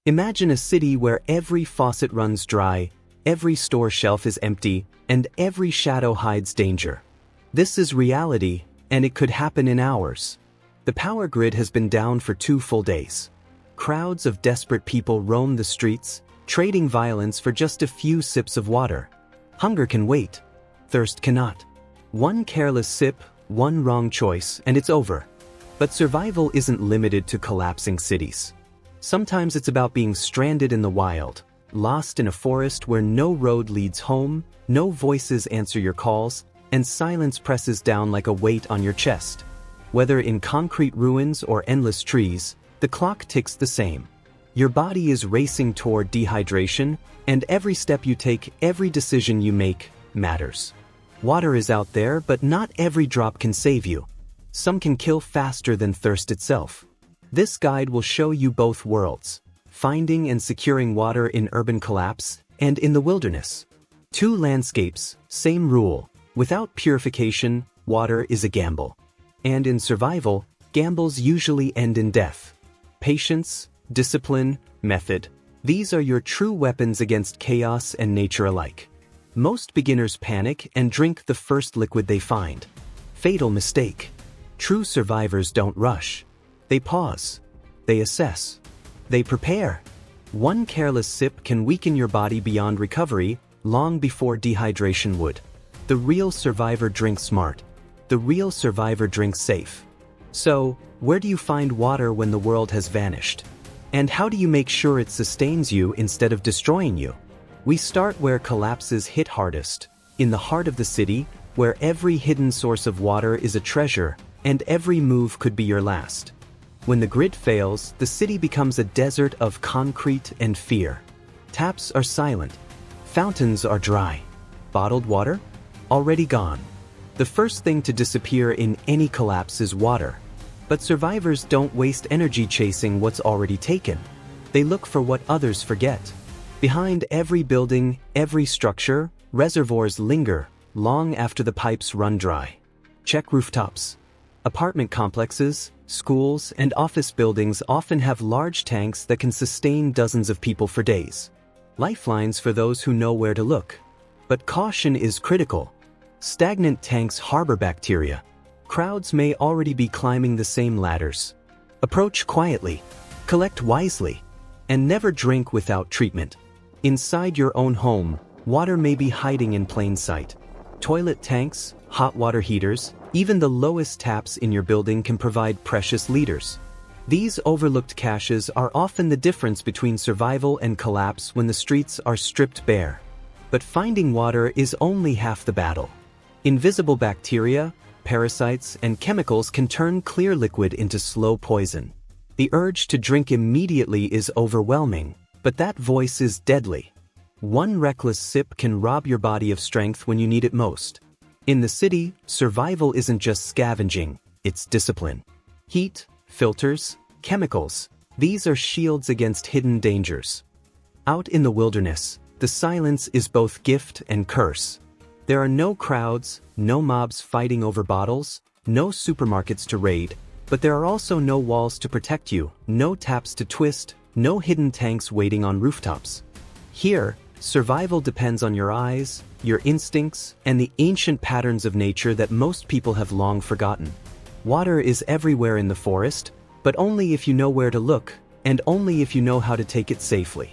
Imagine a city where every faucet runs dry, every store shelf is empty, and every shadow hides danger. This is reality, and it could happen in hours. The power grid has been down for 2 full days. Crowds of desperate people roam the streets, trading violence for just a few sips of water. Hunger can wait. Thirst cannot. One careless sip, one wrong choice, and it's over. But survival isn't limited to collapsing cities. Sometimes it's about being stranded in the wild, lost in a forest where no road leads home, no voices answer your calls, and silence presses down like a weight on your chest. Whether in concrete ruins or endless trees, the clock ticks the same. Your body is racing toward dehydration, and every step you take, every decision you make, matters. Water is out there, but not every drop can save you. Some can kill faster than thirst itself. This guide will show you both worlds, finding and securing water in urban collapse and in the wilderness. 2 landscapes, same rule. Without purification, water is a gamble. And in survival, gambles usually end in death. Patience, discipline, method. These are your true weapons against chaos and nature alike. Most beginners panic and drink the first liquid they find. Fatal mistake. True survivors don't rush. They pause. They assess. They prepare. One careless sip can weaken your body beyond recovery, long before dehydration would. The real survivor drinks smart. The real survivor drinks safe. So, where do you find water when the world has vanished? And how do you make sure it sustains you instead of destroying you? We start where collapses hit hardest, in the heart of the city, where every hidden source of water is a treasure, and every move could be your last. When the grid fails, the city becomes a desert of concrete and fear. Taps are silent. Fountains are dry. Bottled water? Already gone. The first thing to disappear in any collapse is water. But survivors don't waste energy chasing what's already taken. They look for what others forget. Behind every building, every structure, reservoirs linger, long after the pipes run dry. Check rooftops. Apartment complexes, schools, and office buildings often have large tanks that can sustain dozens of people for days. Lifelines for those who know where to look. But caution is critical. Stagnant tanks harbor bacteria. Crowds may already be climbing the same ladders. Approach quietly, collect wisely, and never drink without treatment. Inside your own home, water may be hiding in plain sight. Toilet tanks, hot water heaters, even the lowest taps in your building can provide precious liters. These overlooked caches are often the difference between survival and collapse when the streets are stripped bare. But finding water is only half the battle. Invisible bacteria, parasites, and chemicals can turn clear liquid into slow poison. The urge to drink immediately is overwhelming, but that voice is deadly. One reckless sip can rob your body of strength when you need it most. In the city, survival isn't just scavenging, it's discipline. Heat, filters, chemicals, these are shields against hidden dangers. Out in the wilderness, the silence is both gift and curse. There are no crowds, no mobs fighting over bottles, no supermarkets to raid, but there are also no walls to protect you, no taps to twist, no hidden tanks waiting on rooftops. Here, survival depends on your eyes, your instincts, and the ancient patterns of nature that most people have long forgotten. Water is everywhere in the forest, but only if you know where to look, and only if you know how to take it safely.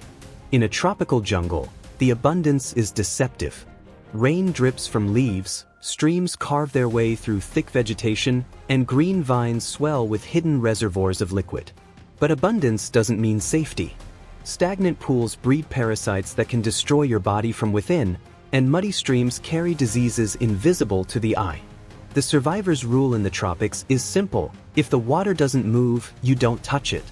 In a tropical jungle, the abundance is deceptive. Rain drips from leaves, streams carve their way through thick vegetation, and green vines swell with hidden reservoirs of liquid. But abundance doesn't mean safety. Stagnant pools breed parasites that can destroy your body from within, and muddy streams carry diseases invisible to the eye. The survivor's rule in the tropics is simple: if the water doesn't move, you don't touch it.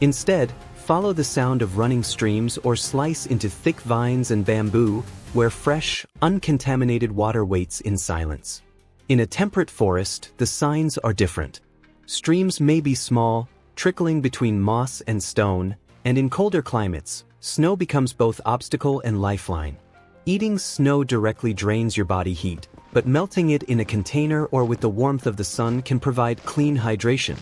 Instead, follow the sound of running streams or slice into thick vines and bamboo, where fresh, uncontaminated water waits in silence. In a temperate forest, the signs are different. Streams may be small, trickling between moss and stone, and in colder climates, snow becomes both obstacle and lifeline. Eating snow directly drains your body heat, but melting it in a container or with the warmth of the sun can provide clean hydration.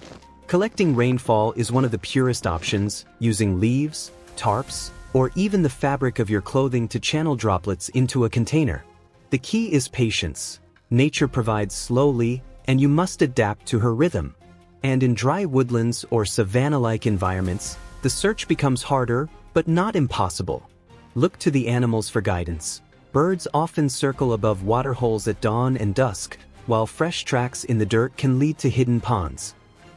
Collecting rainfall is one of the purest options, using leaves, tarps, or even the fabric of your clothing to channel droplets into a container. The key is patience. Nature provides slowly, and you must adapt to her rhythm. And in dry woodlands or savanna-like environments, the search becomes harder, but not impossible. Look to the animals for guidance. Birds often circle above waterholes at dawn and dusk, while fresh tracks in the dirt can lead to hidden ponds.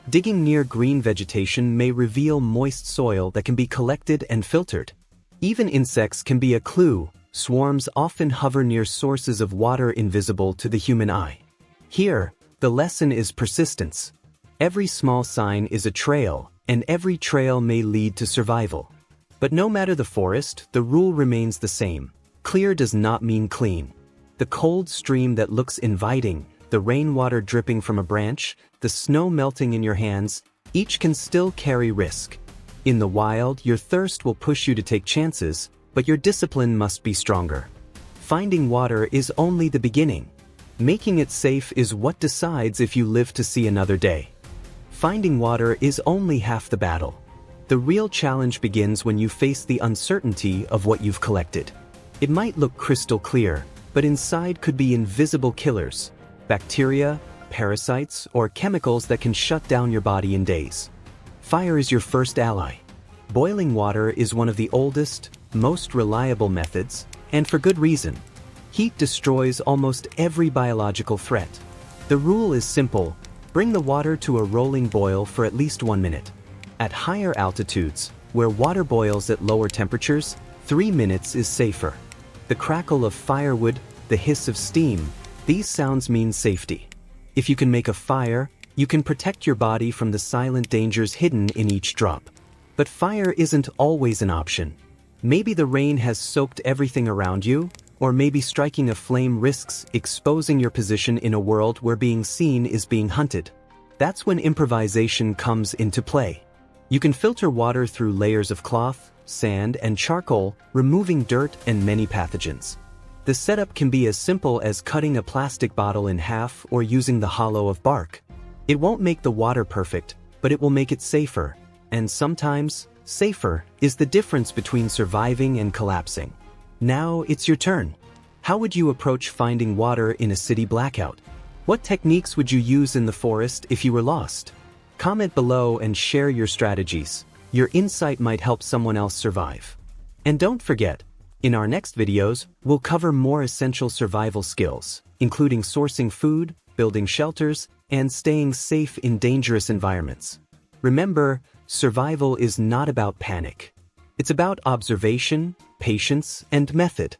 Digging near green vegetation may reveal moist soil that can be collected and filtered. Even insects can be a clue. Swarms often hover near sources of water invisible to the human eye. Here, the lesson is persistence. Every small sign is a trail, and every trail may lead to survival. But no matter the forest, the rule remains the same. Clear does not mean clean. The cold stream that looks inviting, the rainwater dripping from a branch, the snow melting in your hands, each can still carry risk. In the wild, your thirst will push you to take chances, but your discipline must be stronger. Finding water is only the beginning. Making it safe is what decides if you live to see another day. Finding water is only half the battle. The real challenge begins when you face the uncertainty of what you've collected. It might look crystal clear, but inside could be invisible killers, bacteria, parasites, or chemicals that can shut down your body in days. Fire is your first ally. Boiling water is one of the oldest, most reliable methods, and for good reason. Heat destroys almost every biological threat. The rule is simple: bring the water to a rolling boil for at least 1 minute. At higher altitudes, where water boils at lower temperatures, 3 minutes is safer. The crackle of firewood, the hiss of steam, these sounds mean safety. If you can make a fire, you can protect your body from the silent dangers hidden in each drop. But fire isn't always an option. Maybe the rain has soaked everything around you, or maybe striking a flame risks exposing your position in a world where being seen is being hunted. That's when improvisation comes into play. You can filter water through layers of cloth, sand, and charcoal, removing dirt and many pathogens. The setup can be as simple as cutting a plastic bottle in half or using the hollow of bark. It won't make the water perfect, but it will make it safer. And sometimes, safer is the difference between surviving and collapsing. Now it's your turn. How would you approach finding water in a city blackout? What techniques would you use in the forest if you were lost? Comment below and share your strategies. Your insight might help someone else survive. And don't forget, in our next videos, we'll cover more essential survival skills, including sourcing food, building shelters, and staying safe in dangerous environments. Remember, survival is not about panic. It's about observation, patience, and method.